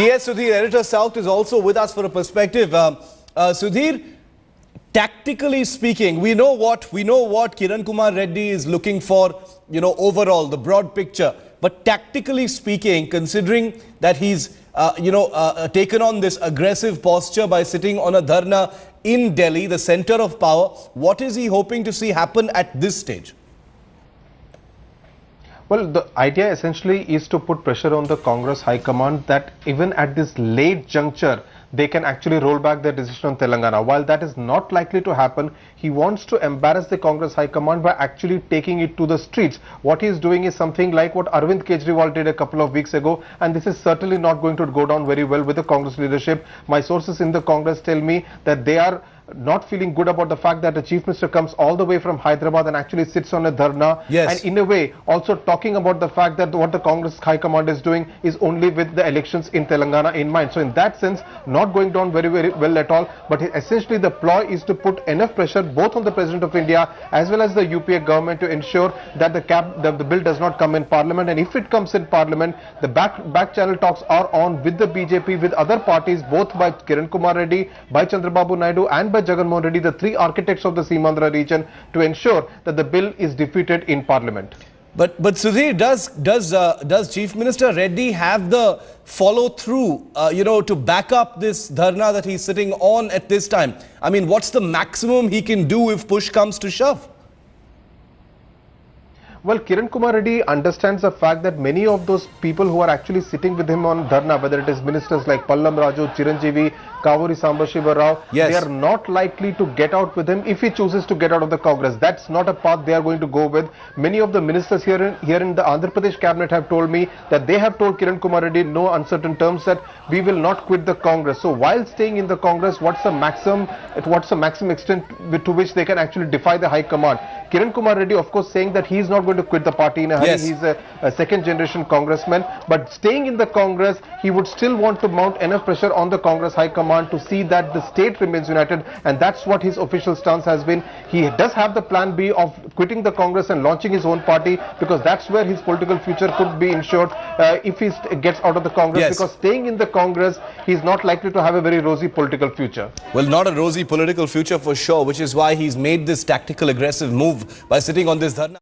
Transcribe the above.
TS Sudhir, Editor South, is also with us for a perspective. Sudhir, tactically speaking, we know what Kiran Kumar Reddy is looking for, overall, the broad picture. But tactically speaking, considering that he's, taken on this aggressive posture by sitting on a Dharna in Delhi, the center of power, what is he hoping to see happen at this stage? Well, the idea essentially is to put pressure on the Congess High Command that even at this late juncture, they can actually roll back their decision on Telangana. While that is not likely to happen, he wants to embarrass the Congess High Command by actually taking it to the streets. What he is doing is something like what Arvind Kejriwal did a couple of weeks ago, and this is certainly not going to go down very well with the Congress leadership. My sources in the Congress tell me that they are not feeling good about the fact that the Chief Minister comes all the way from Hyderabad and actually sits on a Dharna. Yes. And in a way, also talking about the fact that what the Congress High Command is doing is only with the elections in Telangana in mind. So in that sense, not going down very well at all. But essentially the ploy is to put enough pressure both on the President of India as well as the UPA government to ensure that the bill does not come in Parliament. And if it comes in Parliament, the back channel talks are on with the BJP, with other parties, both by Kiran Kumar Reddy, by Chandrababu Naidu and by Jagan Mohan Reddy, the three architects of the Seemandhra region, to ensure that the bill is defeated in Parliament. But Sudhir, does Chief Minister Reddy have the follow through, to back up this Dharna that he's sitting on at this time? I mean, what's the maximum he can do if push comes to shove? Well, Kiran Kumar Reddy understands the fact that many of those people who are actually sitting with him on Dharna, whether it is ministers like Pallam Raju, Chiranjeevi, Kavuri Sambashiva Rao, yes, they are not likely to get out with him if he chooses to get out of the Congress. That's not a path they are going to go with. Many of the ministers here in the Andhra Pradesh cabinet have told me that they have told Kiran Kumar Reddy in no uncertain terms that we will not quit the Congress. So while staying in the Congress, what's the maximum extent to which they can actually defy the High Command? Kiran Kumar Reddy, of course, saying that he is not going to quit the party in a hurry. Yes. He's a second generation congressman, but staying in the Congress, he would still want to mount enough pressure on the Congress High Command to see that the state remains united, and that's what his official stance has been. He does have the plan B of quitting the Congress and launching his own party, because that's where his political future could be ensured if he gets out of the Congress. Yes. Because staying in the Congress, he's not likely to have a very rosy political future. Well, not a rosy political future for sure, which is why he's made this tactical aggressive move by sitting on this Dharna.